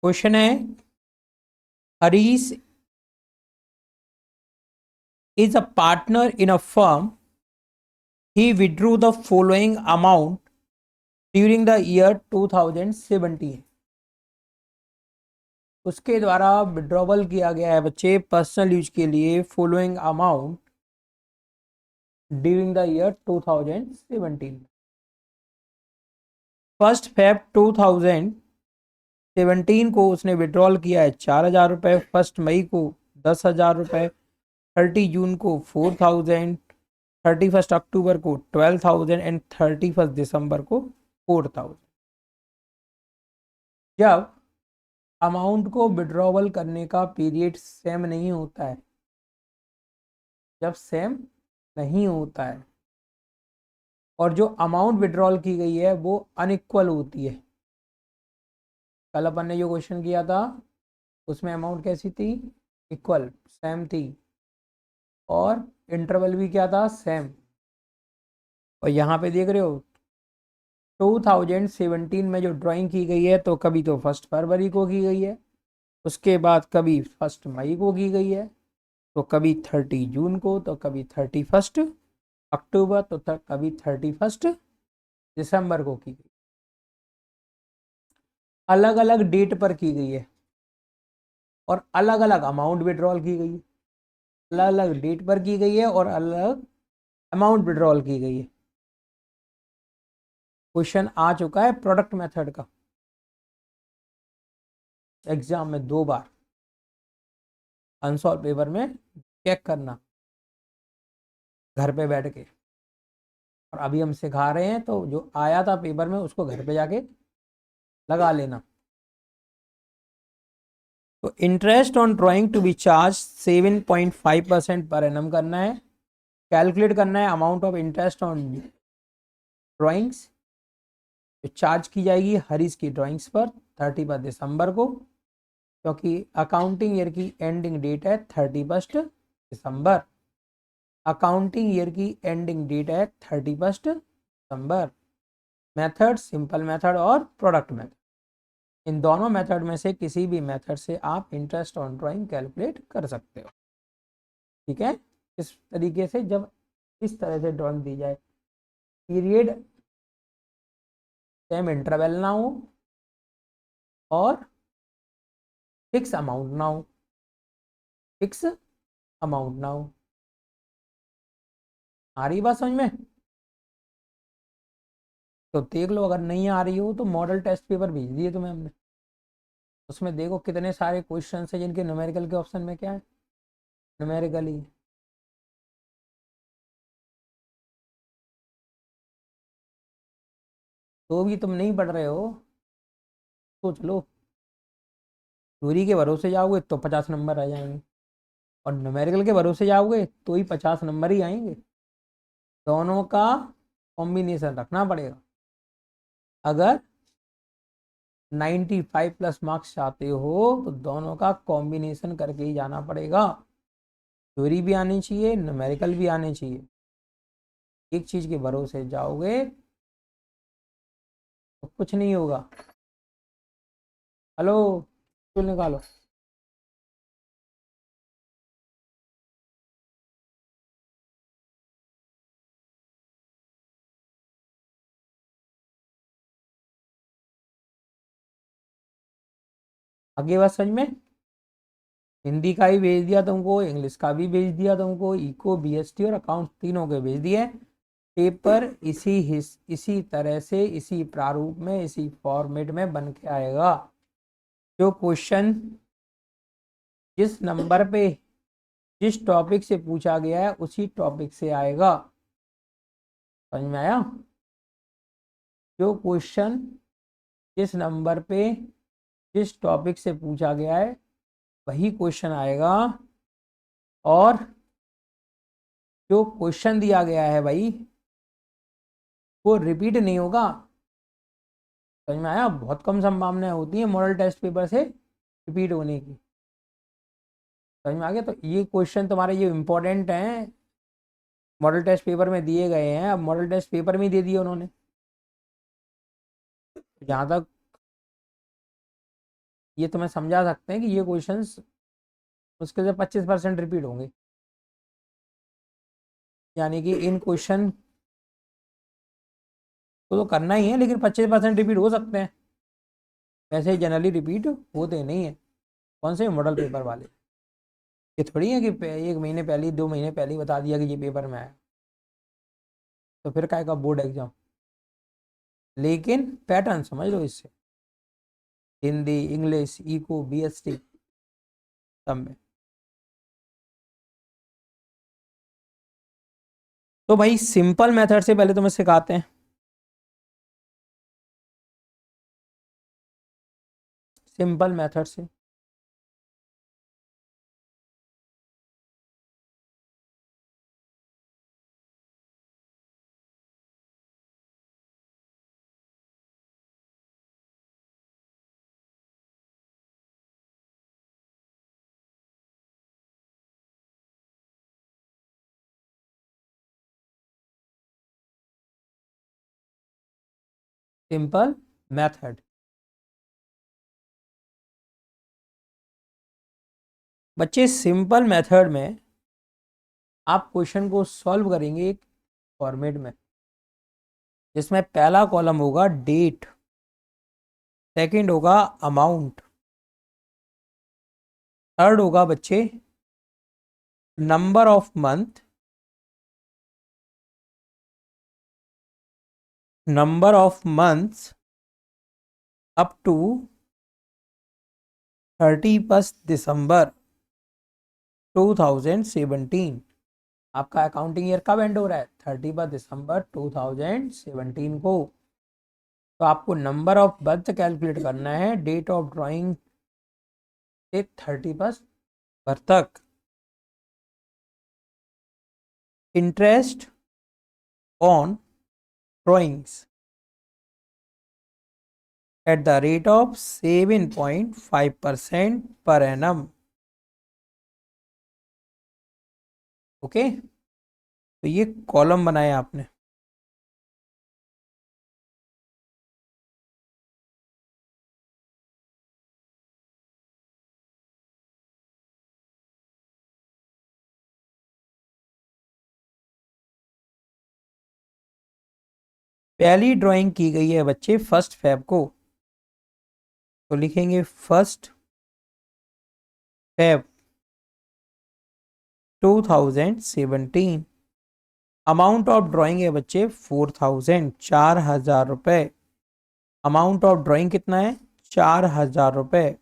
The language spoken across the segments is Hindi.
क्वेश्चन है, Harish is a partner in a firm. He withdrew the following amount during the year 2017. उसके द्वारा विड्रॉवल किया गया है बच्चे पर्सनल यूज के लिए following amount during the year 2017। 1 Feb 2017 को उसने विड्रॉल किया है 4,000 रुपये, 1 मई को 10,000 रुपये, 30 जून को 4,000, 31 अक्टूबर को 12,000 एंड 31 दिसंबर को 4,000। जब अमाउंट को विड्रॉवल करने का पीरियड सेम नहीं होता है, जब सेम नहीं होता है और जो अमाउंट विड्रॉल की गई है वो अनइक्वल होती है। कल अपन ने जो क्वेश्चन किया था उसमें अमाउंट कैसी थी, इक्वल सेम थी, और इंटरवल भी क्या था, सेम। और यहाँ पे देख रहे हो 2017 में जो ड्राइंग की गई है तो कभी तो 1 फरवरी को की गई है, उसके बाद कभी 1 मई को की गई है, तो कभी 30 जून को, तो कभी 31 अक्टूबर, तो कभी 31 दिसंबर को की गई। अलग अलग डेट पर की गई है और अलग अलग अमाउंट विड्रॉल की गई है। अलग अलग डेट पर की गई है और अलग अमाउंट विड्रॉल की गई है। क्वेश्चन आ चुका है प्रोडक्ट मेथड का एग्जाम में 2 बार, अनसॉल्व पेपर में चेक करना घर पे बैठ के। और अभी हम सिखा रहे हैं तो जो आया था पेपर में उसको घर पे जाके लगा लेना। तो interest on drawing to be charge 7.5% पर एनम करना है। कैलकुलेट करना है amount of interest on drawings जो चार्ज की जाएगी हरीश की ड्राइंग्स पर 31 दिसंबर को, क्योंकि अकाउंटिंग ईयर की एंडिंग डेट है 31 दिसंबर। अकाउंटिंग ईयर की एंडिंग डेट है 31 दिसंबर। मेथड सिंपल मेथड और प्रोडक्ट मेथड, इन दोनों मेथड में से किसी भी मेथड से आप इंटरेस्ट ऑन ड्राइंग कैलकुलेट कर सकते हो। ठीक है, इस तरीके से जब इस तरह से ड्राइंग दी जाए, पीरियड सेम इंटरवल ना हो और फिक्स अमाउंट ना हो, फिक्स अमाउंट ना हो। आ रही बात समझ में? तो देख लो, अगर नहीं आ रही हो तो मॉडल टेस्ट पेपर भेज दिए तुम्हें हमने, उसमें देखो कितने सारे क्वेश्चन है जिनके न्यूमेरिकल के ऑप्शन में क्या है, न्यूमेरिकली। तो भी तुम नहीं पढ़ रहे हो, सोच लो। थ्योरी के भरोसे जाओगे तो 50 नंबर आ जाएंगे, और न्यूमेरिकल के भरोसे जाओगे तो ही 50 नंबर ही आएंगे। दोनों का कॉम्बिनेशन रखना पड़ेगा। अगर 95 प्लस मार्क्स चाहते हो तो दोनों का कॉम्बिनेशन करके ही जाना पड़ेगा। थ्योरी भी आनी चाहिए, न्यूमेरिकल भी आने चाहिए। एक चीज के भरोसे जाओगे तो कुछ नहीं होगा। हेलो, चल निकालो। आगे बात समझ में? हिंदी का ही भेज दिया तुमको, इंग्लिश का भी भेज दिया तुमको, इको बीएसटी और अकाउंट तीनों के भेज दिए। पेपर इसी तरह से, इसी प्रारूप में, इसी फॉर्मेट में बन के आएगा। जो क्वेश्चन जिस नंबर पे जिस टॉपिक से पूछा गया है उसी टॉपिक से आएगा। समझ में आया? जो क्वेश्चन जिस नंबर पे जिस टॉपिक से पूछा गया है वही क्वेश्चन आएगा, और जो क्वेश्चन दिया गया है भाई वो रिपीट नहीं होगा। समझ में आया? बहुत कम संभावनाएं होती है मॉडल टेस्ट पेपर से रिपीट होने की। समझ में आ गया? तो ये क्वेश्चन तुम्हारे ये इंपॉर्टेंट हैं, मॉडल टेस्ट पेपर में दिए गए हैं, अब मॉडल टेस्ट पेपर में ही दे दिए उन्होंने। जहाँ तक ये तुम्हें समझा सकते हैं कि ये क्वेश्चंस उसके से 25% रिपीट होंगे, यानी कि इन क्वेश्चन को तो करना ही है, लेकिन 25% रिपीट हो सकते हैं, वैसे जनरली रिपीट होते नहीं है। कौन से मॉडल पेपर वाले, ये थोड़ी है कि 1 महीने पहले 2 महीने पहले ही बता दिया कि ये पेपर में आया, तो फिर क्या का बोर्ड एग्जाम। लेकिन पैटर्न समझ लो इससे, हिंदी, इंग्लिश, इको, बीएसटी सब में। तो भाई सिंपल मेथड से पहले तुम्हें सिखाते हैं, सिंपल मेथड से। सिंपल मेथड, बच्चे सिंपल मेथड में आप क्वेश्चन को सॉल्व करेंगे एक फॉर्मेट में, जिसमें पहला कॉलम होगा डेट, सेकंड होगा अमाउंट, थर्ड होगा बच्चे number of month, number of months up to 31 दिसंबर 2017। आपका अकाउंटिंग ईयर कब एंड हो रहा है? 31 दिसंबर 2017 को। तो आपको नंबर ऑफ बर्थ कैलकुलेट करना है डेट ऑफ ड्राइंग से 31 तक। Interest on drawings at the rate of 7.5% पर एनम। ओके, तो ये कॉलम बनाया आपने। पहली ड्राइंग की गई है बच्चे 1 फेब को, तो लिखेंगे 1 फेब 2017। अमाउंट ऑफ ड्राइंग है बच्चे 4000, 4000 रुपये। अमाउंट ऑफ ड्राइंग कितना है? 4000 रुपये।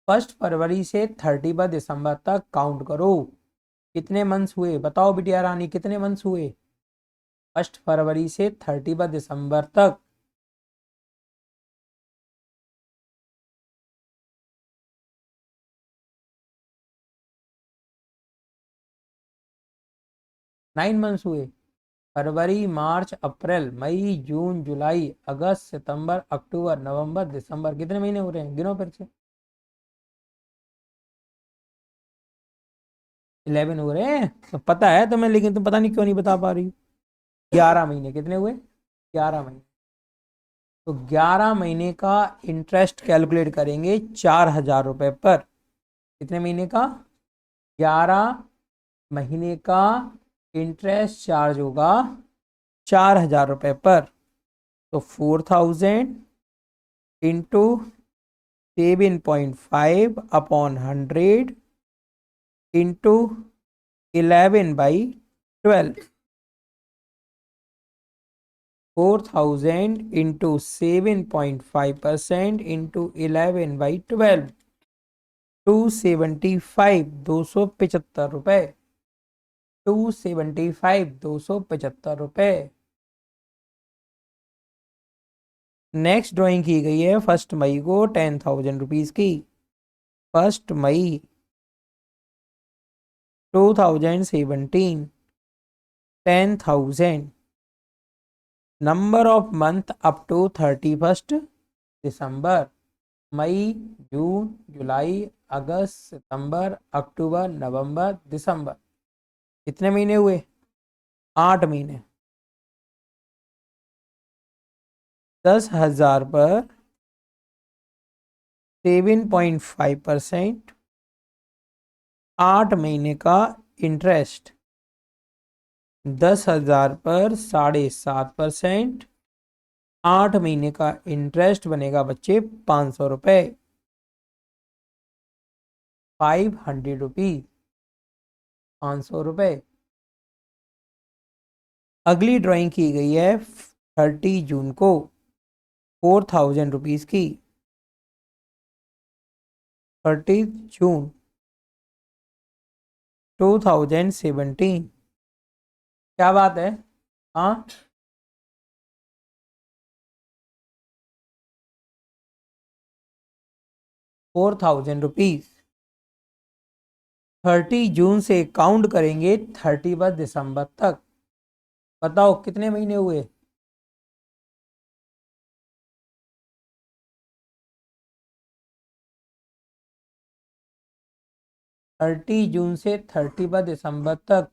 1 फरवरी से 31 दिसंबर तक काउंट करो, कितने मंथ्स हुए बताओ बिटिया रानी, कितने मंथ्स हुए 1 फरवरी से 31 दिसंबर तक? 9 मंथ्स हुए। फरवरी, मार्च, अप्रैल, मई, जून, जुलाई, अगस्त, सितंबर, अक्टूबर, नवंबर, दिसंबर, कितने महीने हो रहे हैं? गिनो फिर से। 11 हो रहे हैं, तो पता है तुम्हें, लेकिन तुम पता नहीं क्यों नहीं बता पा रही। 11 महीने कितने हुए? 11 महीने। तो 11 महीने का इंटरेस्ट कैलकुलेट करेंगे 4000 रुपये पर। कितने महीने का? 11 महीने का इंटरेस्ट चार्ज होगा 4000 रुपये पर। तो 4000 इंटू 7.5/100 इंटू 11/12। 4000 इंटू 7.5% इंटू 11/12, 275, 275 रुपये। 275, 275 रुपये। नेक्स्ट ड्राइंग की गई है 1 मई को 10,000 रुपीज की। 1 मई 2017, 10,000। Number of month up to 31 दिसंबर। मई, जून, जुलाई, अगस्त, सितंबर, अक्टूबर, नवंबर, दिसंबर, कितने महीने हुए? 8 महीने। 10,000 पर 7.5%, 8 महीने का इंटरेस्ट, 10,000 पर 7.5%, 8 महीने का इंटरेस्ट बनेगा बच्चे 500 रुपये, 500 रुपीज, 500 रुपये। अगली ड्राइंग की गई है 30 जून को, 4,000 रुपीज की, 30 जून 2017। क्या बात है? हाँ, 4,000 रुपीज। 30 जून से काउंट करेंगे 31 दिसंबर तक। बताओ कितने महीने हुए? 30 जून से 31 दिसंबर तक,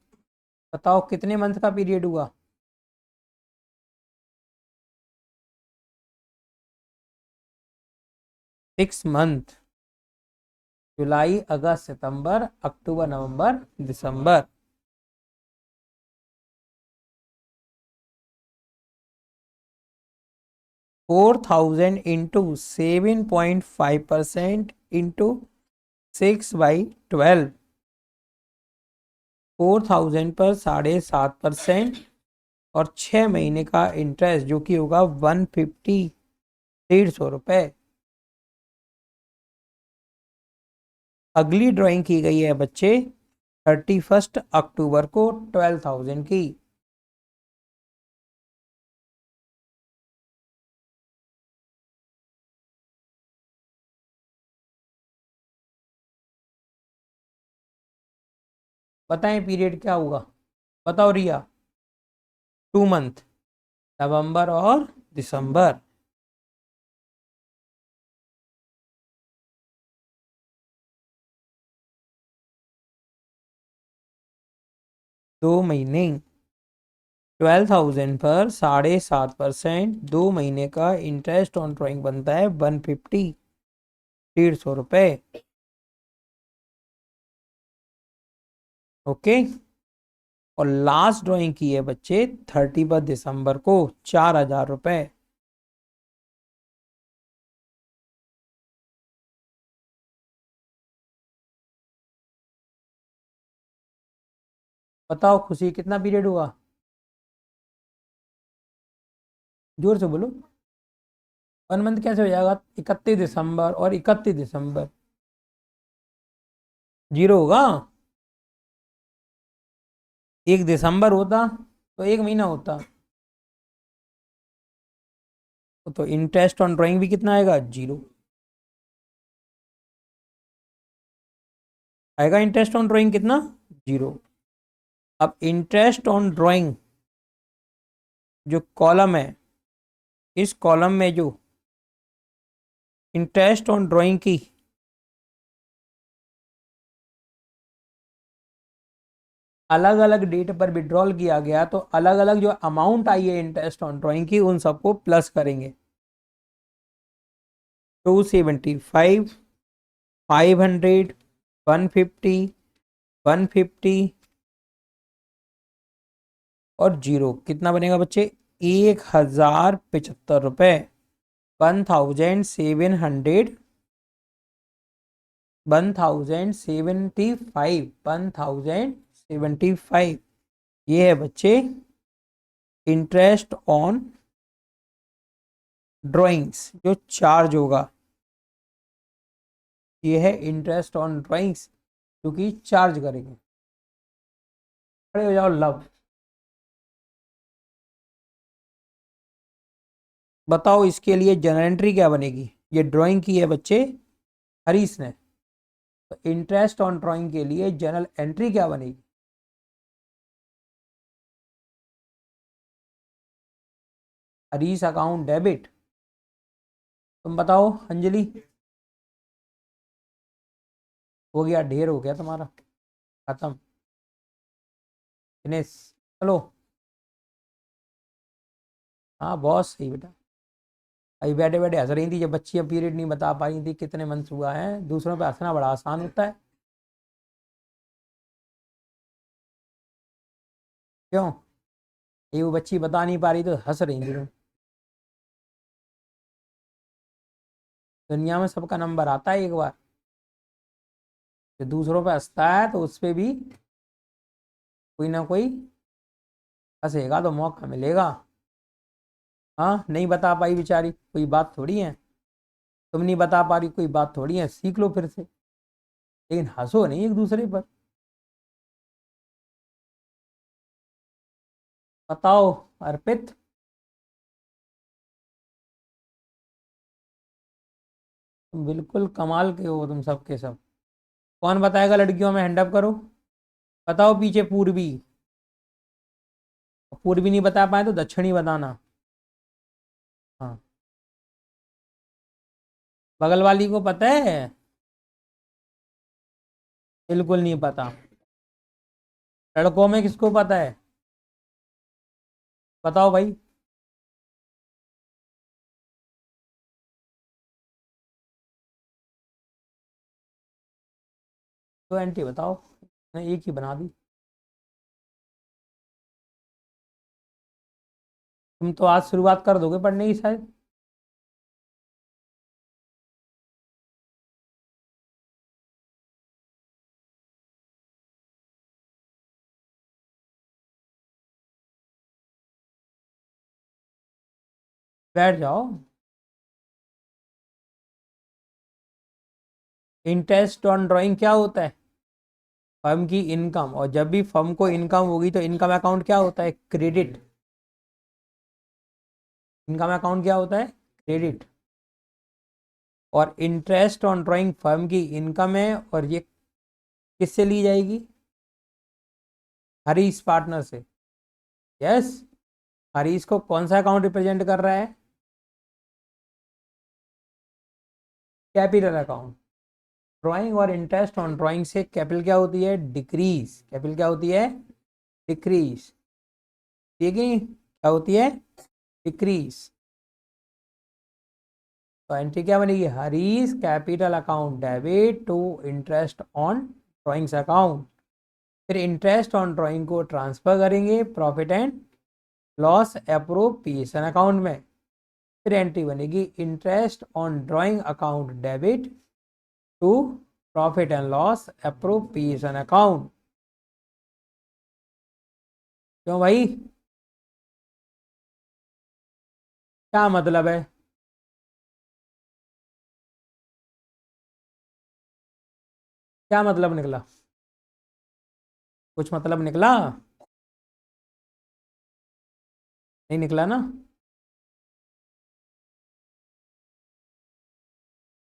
बताओ कितने मंथ का पीरियड हुआ? 6 मंथ। जुलाई, अगस्त, सितंबर, अक्टूबर, नवंबर, दिसंबर। $4,000 इंटू 7.5% इंटू 6/12। 4,000 पर 7.5% और 6 महीने का इंटरेस्ट जो कि होगा 150, 150 रुपये। अगली ड्राइंग की गई है बच्चे 31 अक्टूबर को, 12,000 की। बताएं पीरियड क्या होगा? बताओ रिया। 2 मंथ, नवंबर और दिसंबर। दो महीने। 12,000 पर 7.5%, 2 महीने का इंटरेस्ट ऑन ड्राइंग बनता है 150, 150 रुपये। ओके। और लास्ट ड्राइंग की है बच्चे 31 दिसंबर को, 4,000 रुपये। बताओ खुशी कितना पीरियड हुआ? जोर से बोलो। 1 मंथ कैसे हो जाएगा? 31 दिसंबर और 31 दिसंबर, जीरो होगा। 1 दिसंबर होता तो 1 महीना होता, तो इंटरेस्ट ऑन ड्राइंग भी कितना आएगा? जीरो आएगा। इंटरेस्ट ऑन ड्राइंग कितना? जीरो। अब इंटरेस्ट ऑन ड्राइंग जो कॉलम है, इस कॉलम में जो इंटरेस्ट ऑन ड्राइंग की अलग अलग डेट पर विड्रॉल किया गया, तो अलग अलग जो अमाउंट आई है इंटरेस्ट ऑन ड्राइंग की, उन सबको प्लस करेंगे। 275, 500, 150, 150 और जीरो। कितना बनेगा बच्चे? 1,075 रुपये। 1,700, 1,075, 1,075। ये है बच्चे इंटरेस्ट ऑन ड्राइंग्स जो चार्ज होगा। ये है इंटरेस्ट ऑन ड्राइंग्स जो कि चार्ज करेंगे। खड़े हो जाओ लव। बताओ इसके लिए जनरल एंट्री क्या बनेगी? ये ड्राइंग की है बच्चे हरीश ने, तो इंटरेस्ट ऑन ड्राइंग के लिए जनरल एंट्री क्या बनेगी? Harish account debit. तुम बताओ अंजलि। हो गया, ढेर हो गया तुम्हारा, खत्म, फिनिश। चलो। हाँ बहुत सही बेटा। अभी बैठे बैठे हंस रही थी जब बच्चियां पीरियड नहीं बता पा रही थी कितने मंथ्स हुआ है। दूसरों पे हंसना बड़ा आसान होता है। क्यों? ये वो बच्ची बता नहीं पा रही तो हंस रही थी तुम। दुनिया में सबका नंबर आता है एक बार। जो दूसरों पे हंसता है तो उस पे भी कोई ना कोई हंसेगा तो मौका मिलेगा। हाँ, नहीं बता पाई बेचारी, कोई बात थोड़ी है। तुम नहीं बता पा रही, कोई बात थोड़ी है, सीख लो फिर से। लेकिन हंसो नहीं एक दूसरे पर। बताओ अर्पित। तुम बिल्कुल कमाल के हो तुम सब के सब। कौन बताएगा लड़कियों में? हैंड अप करो। बताओ पीछे पूर्वी। पूर्वी नहीं बता पाए तो दक्षिणी बताना। हाँ, बगल वाली को पता है? बिल्कुल नहीं पता। लड़कों में किसको पता है? बताओ भाई। तो एंटी बताओ। मैं एक ही बना दी। तुम तो आज शुरुआत कर दोगे पढ़ने की शायद। बैठ जाओ। इंटरेस्ट ऑन ड्राइंग क्या होता है? फर्म की इनकम। और जब भी फर्म को इनकम होगी तो इनकम अकाउंट क्या होता है? क्रेडिट। इनकम अकाउंट क्या होता है? क्रेडिट। और इंटरेस्ट ऑन ड्राइंग फर्म की इनकम है और ये किससे ली जाएगी? हरीश पार्टनर से। यस। हरीश को कौन सा अकाउंट रिप्रेजेंट कर रहा है? Capital account. ड्राइंग और इंटरेस्ट ऑन ड्राइंग से कैपिटल क्या होती है? डिक्रीज। कैपिटल क्या होती है? डिक्रीज। ठीक है, क्या होती है? डिक्रीज। तो एंट्री क्या बनेगी? Harish capital account debit to interest on drawings account. फिर इंटरेस्ट ऑन ड्राइंग को ट्रांसफर करेंगे profit and loss appropriation account में। फिर एंट्री बनेगी interest on drawing account debit to profit and loss appropriation account. क्यों भाई? क्या मतलब है? क्या मतलब निकला? कुछ मतलब निकला? नहीं निकला ना?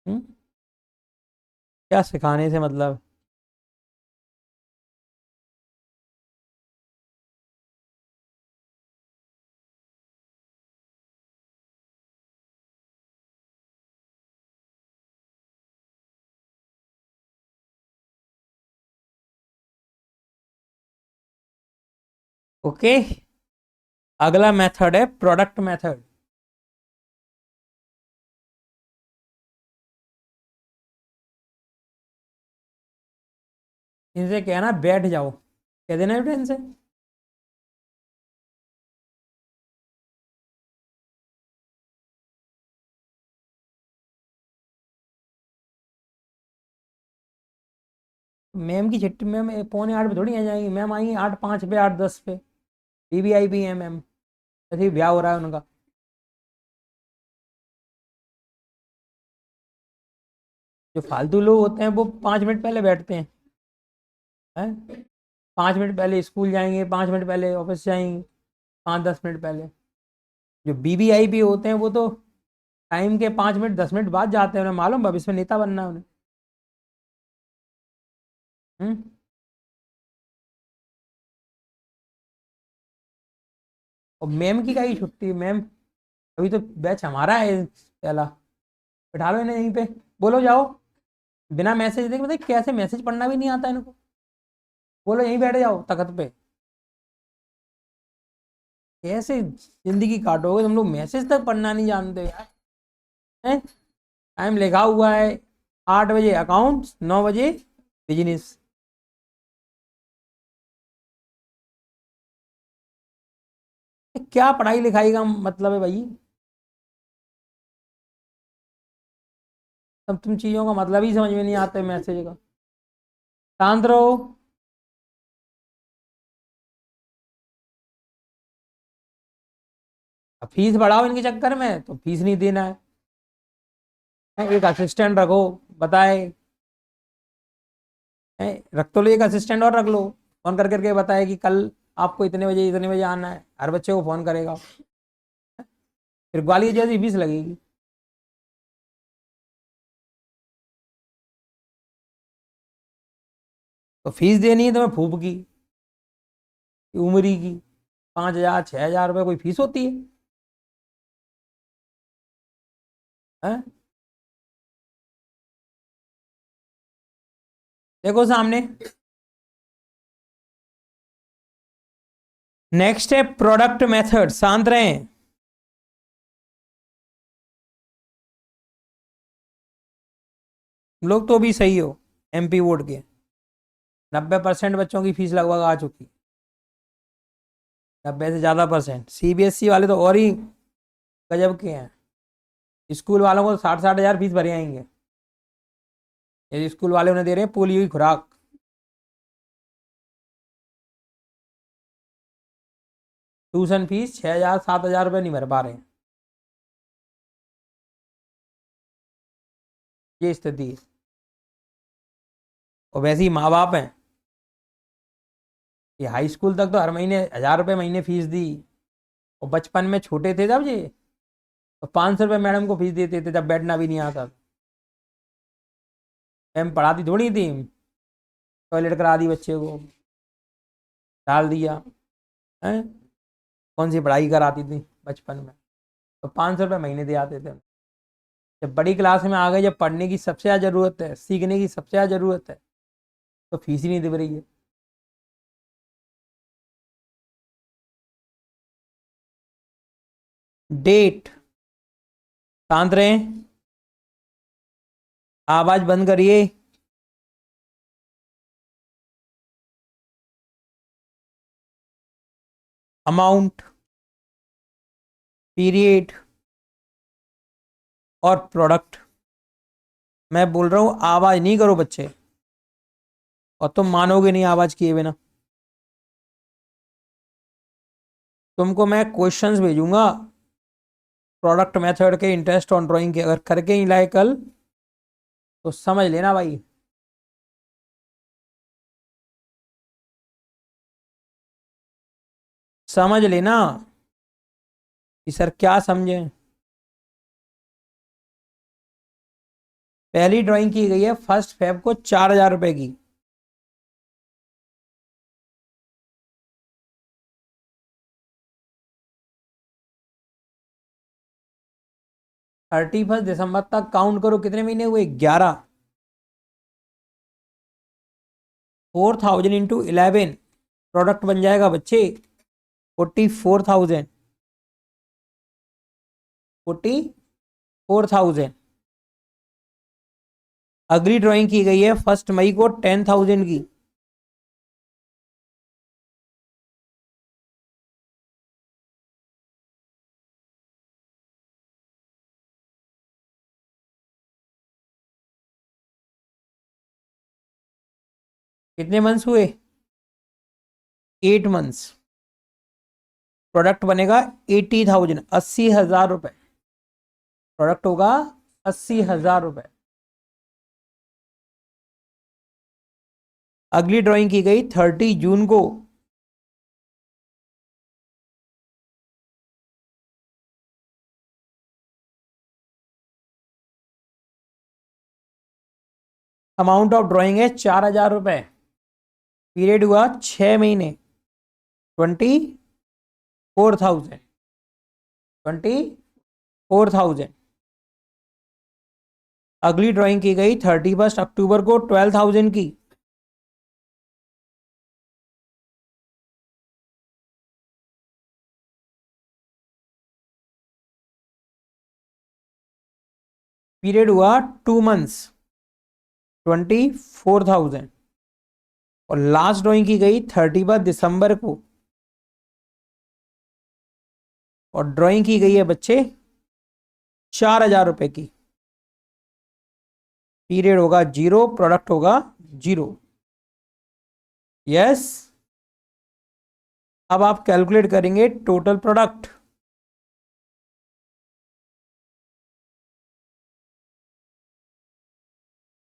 हम्म? क्या सिखाने से मतलब? ओके। अगला मेथड है प्रोडक्ट मेथड। इनसे कहना बैठ जाओ। कह देना बेटा इनसे। मैम की छुट्टी, मैम 7:45 पे थोड़ी आ जाएंगी। मैम आएंगी 8:05 पे, 8:10 पे। वीवीआईपी है मैम। ऐसे ही ब्याह हो रहा है उनका। जो फालतू लोग होते हैं वो 5 मिनट पहले बैठते हैं। 5 मिनट पहले स्कूल जाएंगे, 5 मिनट पहले ऑफिस जाएंगे, 5-10 मिनट पहले। जो बीवीआईपी होते हैं वो तो टाइम के 5 मिनट 10 मिनट बाद जाते हैं। उन्हें मालूम भविष्य में नेता बनना है उन्हें। हम्म? और मैम की का ही छुट्टी मैम। अभी तो बैच हमारा है पहला। बैठा लो इन्हें यहीं पे। बोलो जाओ। बिना मैसेज देखे मतलब कैसे मैसेज पढ़ना भी नहीं आता इनको। बोलो यहीं बैठ जाओ तखत पे। कैसे जिंदगी काटोगे तुम लोग? मैसेज तक पढ़ना नहीं जानते यार। है। टाइम लिखा हुआ है 8 बजे अकाउंट्स, 9 बजे बिजनेस। क्या पढ़ाई लिखाई का मतलब है भाई? तब तुम चीजों का मतलब ही समझ में नहीं आता मैसेज का। शांत रहो। अब फीस बढ़ाओ इनके चक्कर में तो फीस नहीं देना है। एक असिस्टेंट रखो, बताए। रख तो लो, एक असिस्टेंट और रख लो, फोन कर करके बताए कि कल आपको इतने बजे आना है, हर बच्चे को फोन करेगा। फिर ग्वालियर जैसी फीस लगेगी। तो फीस देनी है तुम्हें फूफ की, उमरी की। 5,000 6,000 रुपये कोई फीस होती है? हैं? देखो सामने। नेक्स्ट है प्रोडक्ट मेथड। शांत रहें। लोग तो भी सही हो, एमपी बोर्ड के 90% बच्चों की फीस लगभग आ चुकी। 90 से ज्यादा परसेंट। सीबीएसई वाले तो और ही गजब के हैं। स्कूल वालों को 60-60 हजार फीस भरे आएंगे। ये स्कूल वाले उन्हें दे रहे हैं पोलियो की खुराक। ट्यूशन फीस 6,000 7,000 रुपये नहीं भर पा रहे हैं। ये स्थिति है। और वैसे ही माँ बाप हैं, ये हाई स्कूल तक तो हर महीने 1,000 रुपये महीने फीस दी। और बचपन में छोटे थे जब ये, तो 500 रुपये मैडम को फीस देते थे जब बैठना भी नहीं आता। मैम पढ़ाती थोड़ी थी, टॉयलेट करा दी बच्चे को, डाल दिया है। कौन सी पढ़ाई कराती थी बचपन में? तो 500 रुपये महीने दे आते थे। जब बड़ी क्लास में आ गए, जब पढ़ने की सबसे ज़्यादा ज़रूरत है, सीखने की सबसे ज़्यादा ज़रूरत है, तो फीस ही नहीं दे रही है। डेट। शांत रहें, आवाज बंद करिए। अमाउंट, पीरियड और प्रोडक्ट। मैं बोल रहा हूं आवाज नहीं करो बच्चे, और तुम मानोगे नहीं आवाज किए बिना। तुमको मैं क्वेश्चंस भेजूंगा प्रोडक्ट मेथड के, इंटरेस्ट ऑन ड्राइंग के, अगर करके ही लाए कल तो समझ लेना भाई। समझ लेना कि सर क्या समझे। पहली ड्राइंग की गई है 1 फेब को 4,000 रुपए की। 31 दिसंबर तक काउंट करो, कितने महीने हुए? 11। 4,000 × 11 प्रोडक्ट बन जाएगा बच्चे 44,000। 44,000। अगली ड्राइंग की गई है 1 मई को 10,000 की। कितने मंथ्स हुए? 8 मंथ्स। प्रोडक्ट बनेगा 80,000, 80,000 रुपए। प्रोडक्ट होगा 80,000 रुपए। अगली ड्राइंग की गई 30 जून को। अमाउंट ऑफ ड्राइंग है 4,000 रुपए। पीरियड हुआ 6 महीने। 24,000। 24,000। अगली ड्राइंग की गई 31 अक्टूबर को 12,000 की। पीरियड हुआ 2 मंथ्स, 24,000, और लास्ट ड्राइंग की गई 31 दिसंबर को, और ड्राइंग की गई है बच्चे 4,000 रुपए की। पीरियड होगा 0, प्रोडक्ट होगा 0। यस। अब आप कैलकुलेट करेंगे टोटल प्रोडक्ट।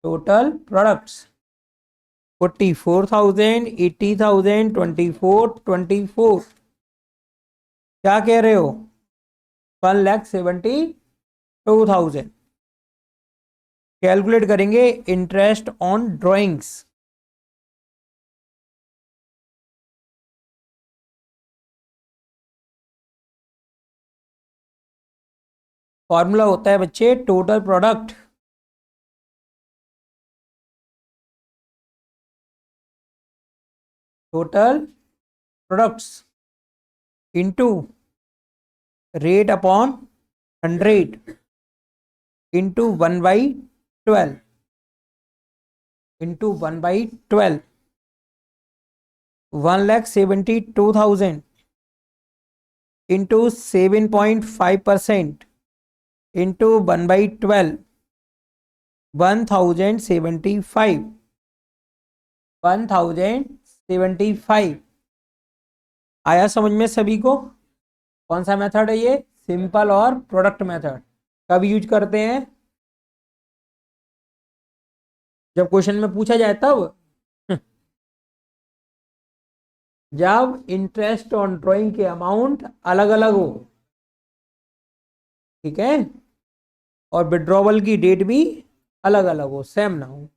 टोटल प्रोडक्ट्स 44,000, 80,000, 24, क्या कह रहे हो? 1,72,000। कैलकुलेट करेंगे इंटरेस्ट ऑन ड्राइंग्स। फॉर्मूला होता है बच्चे total product, total products into rate upon 100 into 1/12, into 1/12, 1,72,000 into 7.5% into 1/12, 1,075, 1,075। आया समझ में सभी को? कौन सा मेथड है ये? सिंपल और प्रोडक्ट मेथड। कब यूज करते हैं? जब क्वेश्चन में पूछा जाए तब। जब इंटरेस्ट ऑन ड्राइंग के अमाउंट अलग अलग हो, ठीक है, और विड्रॉवल की डेट भी अलग अलग हो, सेम ना हो।